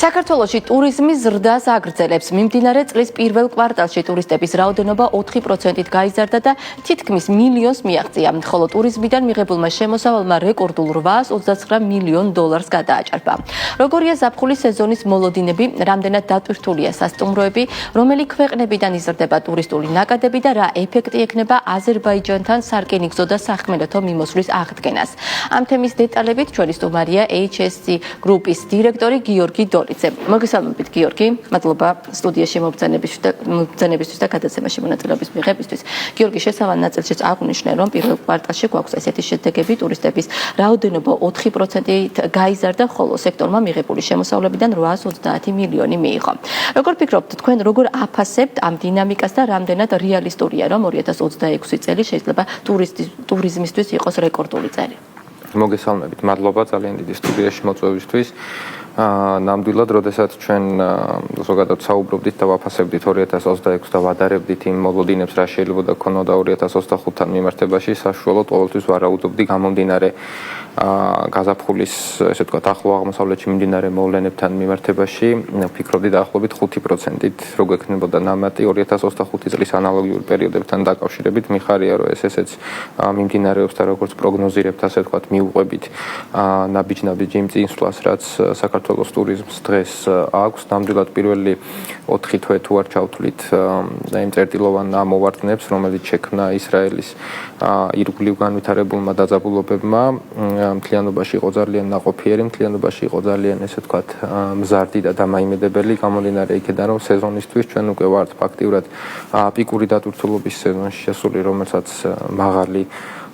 საქართველოში ტურიზმის ზრდას აგრძელებს. მიმდინარე წლის პირველ კვარტალში ტურისტების რაოდენობა 4%-ით გაიზარდა და თითქმის მილიონს მიაღწია. ხოლო ტურიზმიდან მიღებულმა შემოსავალმა რეკორდულ $829 მილიონ გადააჭარბა. როგორია ზაფხულის სეზონის მოლოდინები, რამდენად დატვირთულია სასტუმროები, რომელი ქვეყნებიდან იზრდება ტურისტული ნაკადები და რა ეფექტი ექნება აზერბაიჯანთან სარკინიგზო და სახმელეთო მიმოსვლის აღდგენას. ამ თემის დეტალებით ჩვენი სტუმარია HSC გრუპის დირექტორი გიორგი დოლიძე. მოგესალმებით გიორგი, მადლობა სტუდიაში მობრძანებისთვის და გადაცემაში მონაწილეობის მიღებისთვის. გიორგი, შესავალ ნაწილშიც აღვნიშნე, რომ პირველ კვარტალში გვაქვს ესეთი შედეგები, ტურისტების რაოდენობა 4%-ით გაიზარდა, ხოლო სექტორმა მიღებული შემოსავლებიდან $830 მილიონი მიიღო. როგორ ფიქრობთ, თქვენ როგორ აფასებთ ამ დინამიკას და რამდენად რეალისტურია, რომ 2026 წელი შეიძლება ტურიზმისთვის იყოს რეკორდული წელი? მოგესალმებით, მადლობა ძალიან დიდი სტუდიაში მოწვევისთვის. ნამდვილად, როდესაც ჩვენ ზოგადად საუბრობდით და ვაფასებდით 2026 და ვადარებდით იმ მოლოდინებს, რა შეიძლება და ქონოდა 2025-თან მიმართებაში, საშუალოდ ყოველთვის ვარაუდობდი გამომდინარე გაზაფხულის, ესე ვთქვათ, ახლო აღმოსავლეთში მიმდინარე მოვლენებთან მიმართებაში, ვფიქრობდი დაახლოებით 5%-ით რო გვექნებოდა ნამატი 2025 წლის ანალოგიურ პერიოდებთან დაკავშირებით. მიხარია, რომ ესეც მიმდინარეობს და როგორც პროგნოზირებთ, ასე ვთქვათ, მიუყვებით ნაბიჯ-ნაბიჯ იმ წინსვლას, რაც საქართველოს ტურიზმს დღეს აქვს. ნამდვილად პირველი 4 თვე თუ არ ჩავთვლით იმ წერტილოვან ამოვარდნებს, რომელიც შექმნა ისრაელის ირგვლივ განვითარებულმა დაძაბულობებმა, მთლიანობაში იყო ძალიან ნაყოფიერი, მთლიანობაში იყო ძალიან, ესე ვთქვათ, მზარდი და დამაიმედებელი. გამომდინარე იქედან, რომ სეზონისთვის ჩვენ უკვე ვართ ფაქტიურად პიკური დატვირთულობის სეზონში შესული, რომელსაც მაღალი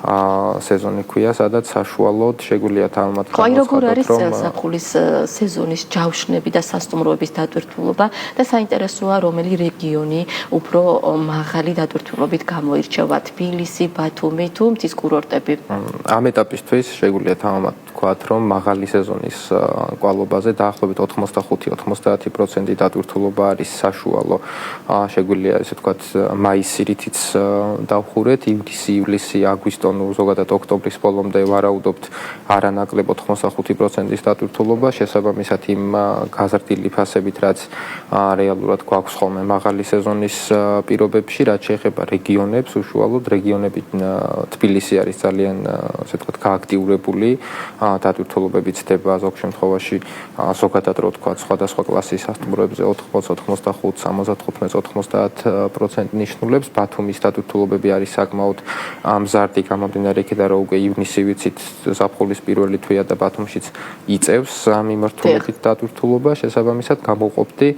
სეზონი ქვია, სადაც საშუალოდ შეგვიძლია თამამად გამოცხადოთ, რომ როგორ არის ზაფხულის სეზონის ჯავშნები და სასტუმროების დატვირთულობა და საინტერესოა, რომელი რეგიონი უფრო მაღალი დატვირთულობით გამოირჩევა, თბილისი, ბათუმი თუ მთის კურორტები? ამ ეტაპისთვის შეგვიძლია თამამად ვთქვათ, რომ მაღალი სეზონის კვალობაზე დაახლოებით 85-90% დატვირთულობა არის საშუალო. შეგვიძლია, ესე ვთქვათ, მაისი-რითიც დავხურეთ, ივნისი, ივლისი, აგვისტო, ზოგადად ოქტომბრის ბოლომდე ვარაუდობთ არანაკლებ 85%-ის დატვირთულობა, შესაბამისად იმ გაზრდილი ფასებით, რაც რეალურად გვაქვს ხოლმე მაღალი სეზონის პირობებში, რაც შეეხება რეგიონებს, უშუალოდ რეგიონები თბილისი არის ძალიან, ასე ვთქვათ, გააქტიურებული, დატვირთულობები ცდება ზოგ შემთხვევაში ზოგადად რო ვთქვათ, სხვადასხვა კლასის სასტუმროებზე 80-85, 75-90% ნიშნულებს. ბათუმის დატვირთულობები არის საკმაოდ მზარდი, გამომდინარე იქედან, რომ უკვე ივნისი ვიცით ზაფხულის პირველი თვეა და ბათუმშიც იწევს მიმართულებით დატვირთულობა. შესაბამისად გამოვყოფდი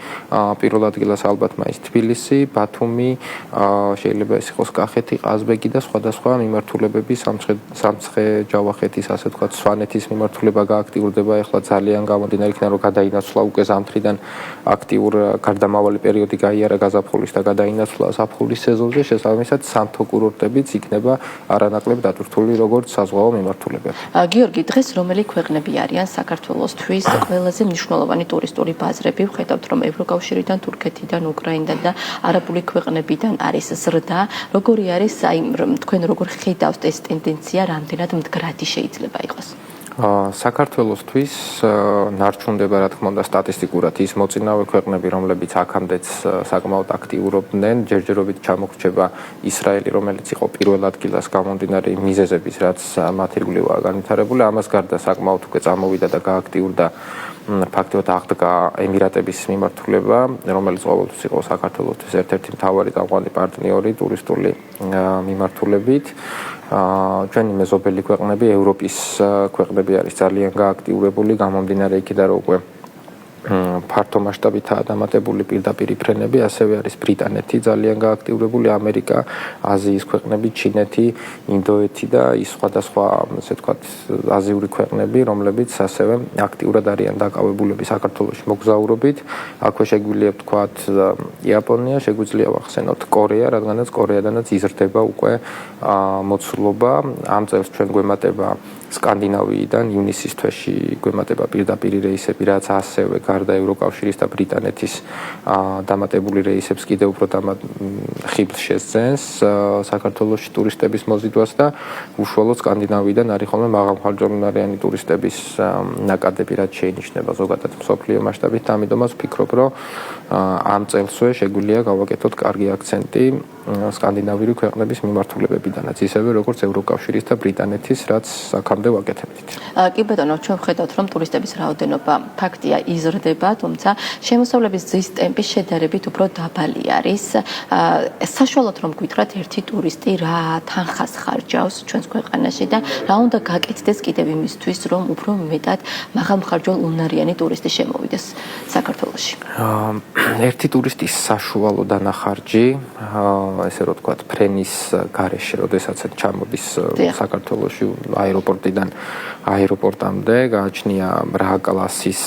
პირველ ადგილას ალბათ მაინც თბილისი, ბათუმი, შეიძლება ეს იყოს კახეთი, ყაზბეგი და სხვადასხვა მიმართულებები, სამცხე-ჯავახეთის, ასე ვთქვათ, სვანეთის მიმართულება გააქტიურდება ეხლა ძალიან, გამომდინარე იქედან, რომ გადაინაცვლა უკვე ზამთრიდან აქტიურ გარდამავალი პერიოდი გაიარა გაზაფხულის და გადაინაცვლა ზაფხულის სეზონზე. შესაბამისად სამთო კურორტებიც იქნება არანაკლებ დატვირთული როგორც საზღვაო მიმართულებები. გიორგი, დღეს რომელი ქვეყნები არიან საქართველოსთვის ყველაზე მნიშვნელოვანი ტურისტული ბაზრები? ვხედავთ, რომ ევროკავშირიდან, თურქეთიდან, უკრაინიდან და არაბული ქვეყნებიდან არის ზრდა. როგორი არის, თქვენ როგორ ხედავთ ეს ტენდენცია, რამდენად მდგრადი შეიძლება იყოს? საქართველოსთვის ნარჩუნდება, რა თქმა უნდა, სტატისტიკურად ის მოწინავე ქვეყნები, რომლებიც აქამდეც საკმაოდ აქტიურობდნენ. ჯერჯერობით ჩამოგრჩება ისრაელი, რომელიც იყო პირველ ადგილას გამომდინარე მიზეზების, რაც მათ ირგვლივაა განვითარებული. ამას გარდა საკმაოდ უკვე წამოვიდა და გააქტიურდა ფაქტობრივად აღდგა ემირატების მიმართულება, რომელიც ყოველთვის იყო საქართველოსთვის ერთ-ერთი მთავარი წამყვანი პარტნიორი ტურისტული მიმართულებით. ჩვენი მეზობელი ქვეყნები, ევროპის ქვეყნები არის ძალიან გააქტიურებული, გამომდინარე იქედან, რომ უკვე ფართო მასშტაბითაა დამატებული პირდაპირ ფრენები, ასევე არის ბრიტანეთი ძალიან გააქტიურებული, ამერიკა, აზიის ქვეყნები, ჩინეთი, ინდოეთი და ის სხვადასხვა, ასე ვთქვათ, აზიური ქვეყნები, რომლებიც ასევე აქტიურად არიან დაკავებულები საქართველოში მოგზაურობით. აქვე შეგვიძლია ვთქვათ იაპონია, შეგვიძლია ვახსენოთ კორეა, რადგანაც კორეადანაც იზრდება უკვე მოცულობა. ამ წელს ჩვენ გვემატება სკანდინავიიდან ივნისის თვეში გვემატება პირდაპირი რეისები, რაც ასევე გარდა ევროკავშირის და ბრიტანეთის დამატებული რეისებს კიდევ უფრო ხიბლს შესძენს საქართველოში ტურისტების მოზიდვას და უშუალოდ სკანდინავიიდან არის ხოლმე მაღალმხარჯალოვანარიანი ტურისტების ნაკადები, რაც შეინიშნება ზოგადად მსოფლიო მასშტაბით. ამიტომაც ვფიქრობ, რომ ამ წელსვე შეგვიძლია გავაკეთოთ კარგი აქცენტი სკანდინავიური ქვეყნების მიმართულებებიდანაც, ისევე როგორც ევროკავშირის და ბრიტანეთის, რაც აქამდე ვაკეთებდით. კი ბატონო, ჩვენ ვხედავთ, რომ ტურისტების რაოდენობა ფაქტია იზრდება, თუმცა შემოსავლების ძის ტემპი შედარებით უფრო დაბალი არის. საშუალოდ რომ გითხრათ, ერთი ტურისტი რა თანხას ხარჯავს ჩვენს ქვეყანაში და რა უნდა გაკეთდეს კიდევ იმისთვის, რომ უფრო მეტად მაღალმხარჯალოვანარიანი ტურისტი შემოვიდეს საქართველოში. ერთი ტურისტის საშუალო დანახარჯი, ესე რომ ვთქვათ, ფრენის გარეშე, როდესაც ჩამოდის საქართველოში აეროპორტიდან აეროპორტამდე, გააჩნია რა კლასის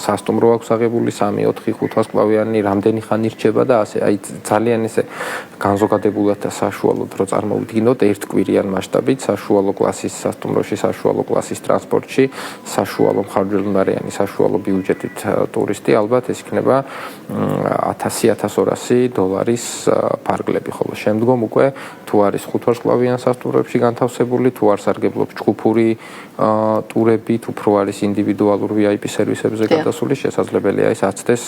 სასტუმრო აქვს აღებული 3, 4, 5 ვარსკვლავიანი, რამდენი ხანი რჩება და ასე. აი ძალიან ესე განზოგადებულად და საშუალოდ რო წარმოვიდგინოთ ერთკვირიან მასშტაბით, საშუალო კლასის სასტუმროში, საშუალო კლასის ტრანსპორტში, საშუალო მხარჯალოვანარიანი, საშუალო ბიუჯეტით ტურისტი, ალბათ ეს იქნება $100-1200 ფარგლები, ხოლო შემდგომ უკვე თუ არის 5 ვარსკვლავიან სასტუმროებში განთავსებული, თუ არ სარგებლობს ჯგუფური ტურები, თუ უფრო არის ინდივიდუალურ VIP სერვისებზე გადასული, შესაძლებელია ის აცდეს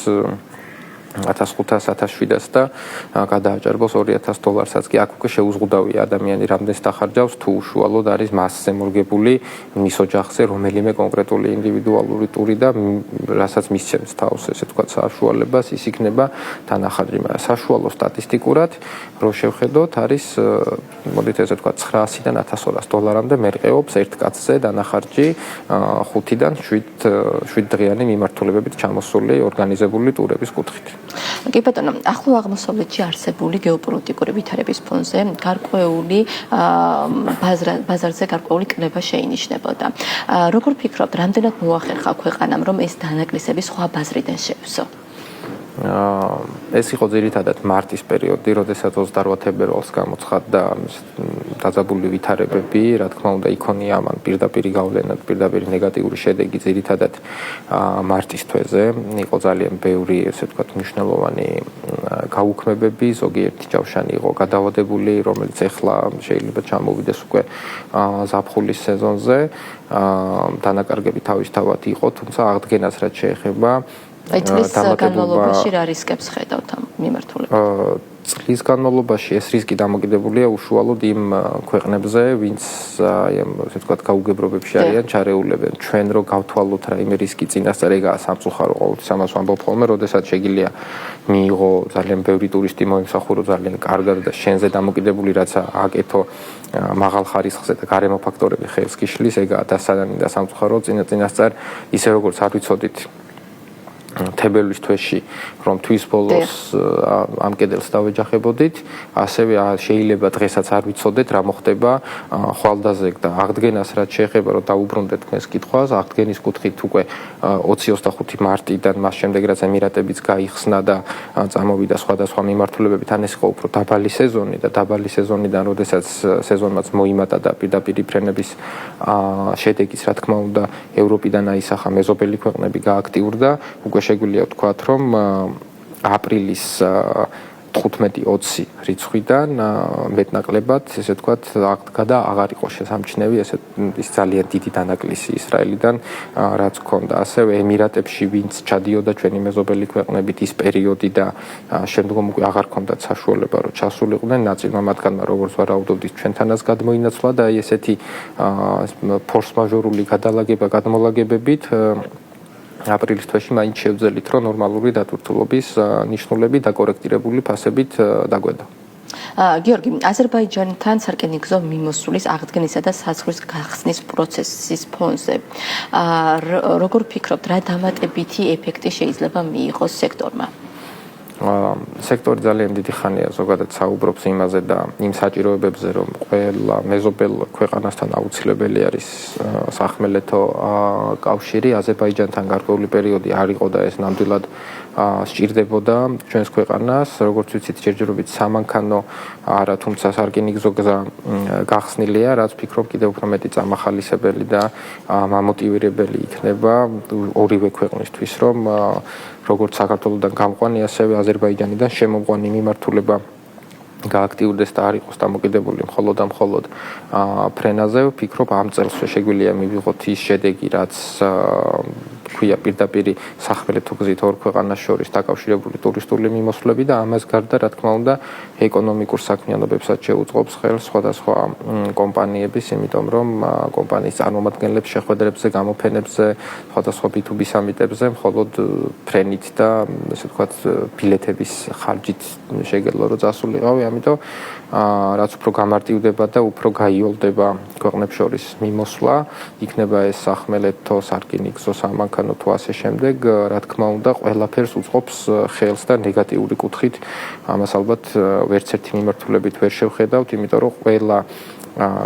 $1500-1700 და გადააჭარბოს $2000-საც კი აქ უკვე შეუზღუდავია ადამიანი რამდენს დახარჯავს თუ უშუალოდ არის მასზე მორგებული მის ოჯახზე რომელიმე კონკრეტული ინდივიდუალური ტური და რასაც მისცემს თავს ესე თქვა საშუალებას ის იქნება დანახარჯი მაგრამ საშუალო სტატისტიკურად რო შევხედოთ არის მოდით ესე თქვა $900-დან $1200-მდე მერყეობს ერთ კაცზე დანახარჯი 5-დან 7 დღიანი მიმართულებებით ჩამოსული ორგანიზებული ტურების კუთხით. კი ბატონო, ახლო აღმოსავლეთში არსებული გეოპოლიტიკური ვითარების ფონზე გარკვეული ბაზარზე გარკვეული კნება შეინიშნებოდა. როგორ ფიქრობთ, რამდენად მოახერხა ქვეყანამ, რომ ეს დანაკლისები სხვა ბაზრიდან შევსო? ეს იყო ძირითადად მარტის პერიოდი, როდესაც 28 თებერვალს გამოცხადდა დაძაბული ვითარებები, რა თქმა უნდა, იქონია ამან პირდაპირი გავლენა, პირდაპირი ნეგატიური შედეგი ძირითადად მარტის თვეზე. იყო ძალიან ბევრი, ესე ვთქვათ, მნიშვნელოვანი გაუქმებები, ზოგიერთი ჯავშანი იყო გადავადებული, რომელიც ეხლა შეიძლება ჩამოვიდეს უკვე ზაფხულის სეზონზე. დანაკარგები თავისთავად იყო, თუმცა აღდგენას რაც შეეხება წლის განმავლობაში რა რისკებს ხედავთ ამ მიმართულებად? წლის განმავლობაში ეს რისკი დამოკიდებულია უშუალოდ იმ ქვეყნებზე, ვინც აი ამ ასე ვთქვათ გაუგებრობებში არიან ჩარეულებენ. ჩვენ რო გავთვალოთ რაიმე რისკი წინასწარ ეგაა სამწუხარო ყოველთვის ამას ვამბობ ხოლმე, როდესაც შეგიძლია მიიღო ძალიან ბევრი ტურისტი მოიმსახურო ძალიან კარგად და შენზე დამოკიდებული რაც აკეთო მაღალ ხარისხზე და გარემო ფაქტორები ხელს კი შლის, ეგაა დასანანი და სამწუხარო წინასწარ ისე როგორც არ ვიცოდით თებერვლის თვეში რომ თვის ბოლოს ამ კედელს დავეჯახებოდით, ასევე შეიძლება დღესაც არ ვიცოდეთ რა მოხდება ხვალდაზე და აღდგენას რაც შეეხება რომ დაუბრუნდეთ თქვენს კითხვას, აღდგენის კუთხით უკვე 20-25 მარტიდან მას შემდეგ რაც ემირატებიც გაიხსნა და წამოვიდა სხვადასხვა მიმართულებებით, ან ეს იყო უფრო დაბალი სეზონი და დაბალი სეზონიდან როდესაც სეზონმაც მოიმატა და პირდაპირი ფრენების შედეგიც რა თქმა უნდა ევროპიდან აისახა მეზობელი ქვეყნები გააქტიურდა, უკვე შეგვიძლია ვთქვათ, რომ აპრილის 15-20 რიცხვიდან მეტნაკლებად, ესე ვთქვათ, აღდგა და აღარ იყო შესამჩნევი ის ძალიან დიდი დანაკლისი ისრაელიდან, რაც ჰქონდა. ასევე ემირატებში, ვინც ჩადიოდა ჩვენი მეზობელი ქვეყნებით ის პერიოდი და შემდგომ უკვე აღარ ჰქონდათ საშუალება, რომ ჩასულიყვნენ ნაწილმა მათგანმა, როგორც ვარაუდობდით, ჩვენთანაც გადმოინაცვლა და აი ესეთი ფორს-მაჟორული გადმოლაგებებით აპრილის თვეში მაინც შევძელით, რომ ნორმალური დატვირთულობის ნიშნულები დაკორექტირებული ფასებით დაგვედა. გიორგი, აზერბაიჯანთან სარკინიგზო მიმოსვლის აღდგენისა და საზღვრის გახსნის პროცესის ფონზე როგორ ფიქრობთ, რა დამატებითი ეფექტი შეიძლება მიიღოს სექტორმა? სექტორი ძალიან დიდი ხანია ზოგადად საუბრობს იმაზე და იმ საჭიროებებზე, რომ ყველა მეზობელ ქვეყანასთან აუცილებელი არის სახმელეთო კავშირი. აზერბაიჯანთან გარკვეული პერიოდი არ იყო და ეს ნამდვილად სჭირდებოდა ჩვენს ქვეყანას, როგორც ვიცით, ჯერჯერობით სამანქანო არა, თუმცა სარკინიგზო გზა გახსნილია, რაც ფიქრობ კიდევ უფრო მეტი წამახალისებელი და მამოტივირებელი იქნება ორივე ქვეყნისთვის, რომ როგორც საქართველოსთან გამყვანი, ასევე აზერბაიჯანიდან შემოყვანი მიმართულება გააქტიურდეს და არ იყოს დამოკიდებული მხოლოდ და მხოლოდ ფრენაზე. ვფიქრობ, ამ წელს შეგვიძლია მივიღოთ ის შედეგი, რაც ქვია პირდაპირ სახმელეთო გზით ორ ქვეყანას შორის დაკავშირებული ტურისტული მიმოსვლები და ამას გარდა, რა თქმა უნდა, ეკონომიკურ საქმიანობებსაც შეუწყობს ხელს სხვადასხვა კომპანიების, იმიტომ რომ კომპანიის წარმომადგენლებს შეხვედრებზე, გამოფენებზე, სხვადასხვა B2B სამიტებზე მხოლოდ ფრენით და ესე ვთქვათ, ბილეთების ხარჯით შეგეძლო რომ წასულიყავი, ამიტომ რაც უფრო გამარტივდება და უფრო გაიოლდება ქვეყნებს შორის მიმოსვლა, იქნება ეს სახმელეთო, სარკინიგზო, სამანქანო თუ ასე შემდეგ, რა თქმა უნდა, ყველაფერს უწყობს ხელს და ნეგატიური კუთხით, ამას ალბათ ვერც ერთი მიმართულებით ვერ შევხედავთ, იმიტომ რომ ყველა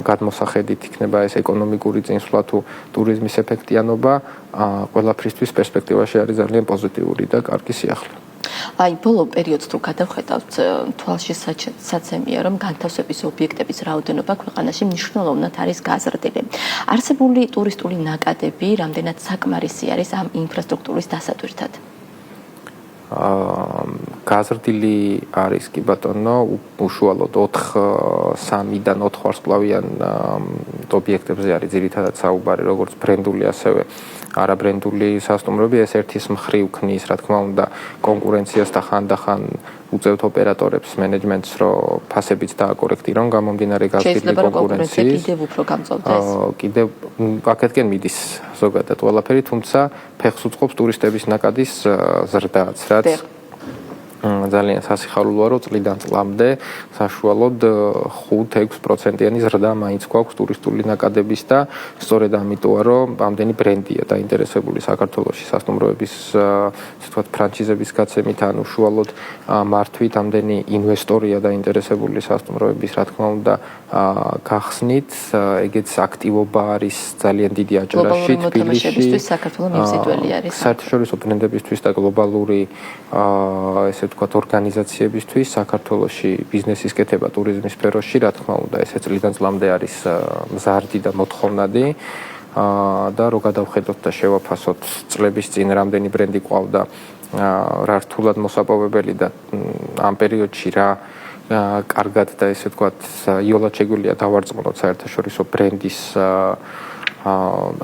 გადმოსახედით იქნება ეს ეკონომიკური წინსვლა თუ ტურიზმის ეფექტიანობა, ყველაფრისთვის პერსპექტივაში არის ძალიან პოზიტიური და კარგი სიახლე. აი, ბოლო პერიოდს თუ გადავხედავთ, თვალშისაცემია, რომ განთავსების ობიექტების რაოდენობა ქვეყანაში მნიშვნელოვნად არის გაზრდილი. არსებული ტურისტული ნაკადები რამდენად საკმარისი არის ამ ინფრასტრუქტურის დასატვირთად? გაზრდილი არის კი ბატონო, უშუალოდ 3-დან 4 ვარსკვლავიან ობიექტებზე არის ძირითადად საუბარი, როგორც ბრენდული, ასევე არაბრენდული სასტუმროები. ეს ერთის მხრივ ქმნის, რა თქმა უნდა, კონკურენციას და ხანდახან უწევთ ოპერატორებს, მენეჯმენტს, რომ ფასებიც დააკორექტირონ გამომდინარე გაზრდილი კონკურენციის. კიდევ უფრო გამწვავდეს. კიდევ აქეთკენ მიდის ზოგადად ყველაფერი, თუმცა ფეხს უწყობს ტურისტების ნაკადის ზრდაც, რაც ძალიან სასიხარულოა, რომ წლიდან წლამდე საშუალოდ 5-6%-იანი ზრდა მაინც გვაქვს ტურისტული ნაკადების და სწორედ ამიტოა, რომ ამდენი ბრენდია დაინტერესებული საქართველოში სასტუმროების, ასე ვთქვათ, ფრანჩიზების გაცემით, ან უშუალოდ მართვით, ამდენი ინვესტორია დაინტერესებული სასტუმროების, რა თქმა უნდა, გახსნით. ეგეც აქტივობა არის ძალიან დიდი აჯანყში თბილისში. საქართველოს მიმზიდველი არის. საერთაშორისო ბრენდებისთვის და გლობალური ესე ვთქვათ, ორგანიზაციებისთვის საქართველოში ბიზნესის კეთება ტურიზმის სფეროში, რა თქმა უნდა, ესე წლიდან წლამდე არის მზარდი და მოთხოვნადი. და რო გადავხედოთ და შევაფასოთ წლების წინ რამდენი ბრენდი ყავდა რა რთულად მოსაპოვებელი და ამ პერიოდში რა კარგად და ესე ვთქვათ, იოლად შეგვიძლია დავარწმუნოთ საერთაშორისო ბრენდის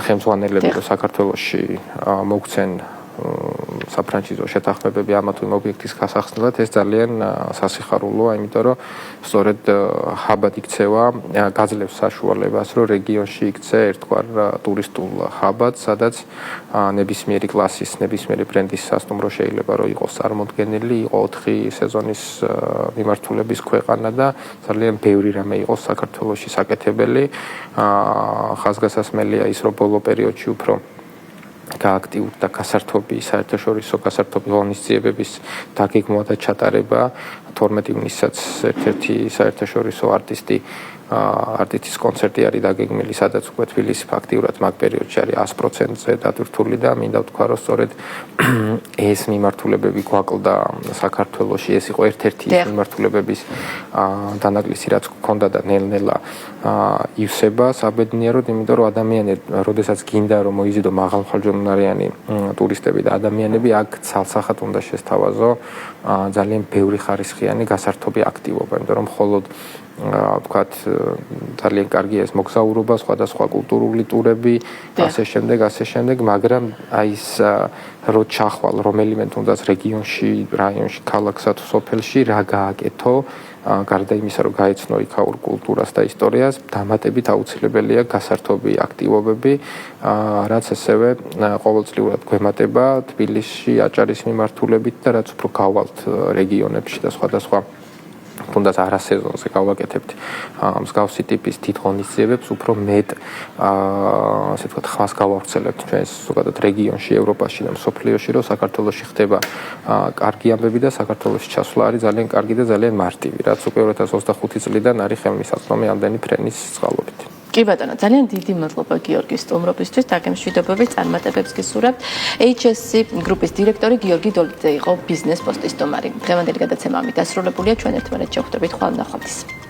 ხელმძღვანელები, რომ საქართველოში მოგვცენ საფრანჩიზო შეთანხმებები ამა თუ იმ ობიექტის გასახსნელად, ეს ძალიან სასიხარულოა, იმიტომ რომ სწორედ ჰაბად იქცევა, გაძლევს საშუალებას, რომ რეგიონში იქცე ერთგვარ ტურისტულ ჰაბად, სადაც ნებისმიერი კლასის, ნებისმიერი ბრენდის სასტუმრო შეიძლება რომ იყოს წარმოდგენილი, იყო 4 სეზონის მიმართულების ქვეყანა და ძალიან ბევრი რამე იყოს საქართველოში საკეთებელი. ხაზგასასმელია ის, რომ ბოლო პერიოდში უფრო გააქტიურდა გასართობი, საერთაშორისო გასართობი ღონისძიებების დაგეგმვა და ჩატარება. 12 ივნისსაც ერთ-ერთი საერთაშორისო არტისტის კონცერტი არის დაგეგმილი, სადაც უკვე თბილისი ფაქტიურად მაგ პერიოდში არის 100%-ზე დატვირთული და მინდა ვთქვა, რომ სწორედ ეს მიმართულებები გვაკლდა საქართველოში. ეს იყო ერთ-ერთი მიმართულებების დანაკლისი, რაც გქონდა და ნელ-ნელა ივსება საბედნიეროდ, იმიტომ რომ ადამიანები, როდესაც გინდა რომ მოიზიდო მაღალმხარჯვანობიანი ტურისტები და ადამიანები, აქ ცალსახად უნდა შესთავაზო ძალიან ბევრი ხარისხიანი გასართობი აქტივობა, იმიტომ რომ მხოლოდ ვთქვათ, ძალიან კარგია ეს მოგზაურობა, სხვადასხვა კულტურული ტურები, ასე შემდეგ, მაგრამ აი ეს რო ჩახვალ რომელიმე თუნდაც რეგიონში, რაიონში, ქალაქსა თუ სოფელში რა გააკეთო, გარდა იმისა, რომ გაეცნო იქაურ კულტურას და ისტორიას, დამატებით აუცილებელია გასართობი აქტივობები, რაც ასევე ყოველწლიურად გვემატება თბილისში აჭარის მიმართულებით და რაც უფრო გავალთ რეგიონებში და სხვადასხვა თუნდაც არასეზონზე გავაკეთებთ მსგავსი ტიპის თით ღონისძიებებს, უფრო მეტ ასე ვთქვათ, ხმას გავავრცელებთ ჩვენს ზოგადად რეგიონში, ევროპაში და მსოფლიოში, რომ საქართველოში ხდება კარგი ამბები და საქართველოში ჩასვლა არის ძალიან კარგი და ძალიან მარტივი, რაც უკვე 2025 წლიდან არის ხელმისაწვდომი ამდენი ფრენის წყალობით. კი ბატონო, ძალიან დიდი მადლობა გიორგი სტუმრობისთვის, დაგემშვიდობებით, წარმატებებს გისურვებთ. HSC გრუპის დირექტორი გიორგი დოლიძე იყო ბიზნეს პოსტის სტუმარი. დღევანდელი გადაცემა ამით დასრულებულია, ჩვენ ერთმანეთს შევხვდებით ხვალ ნახვამდის.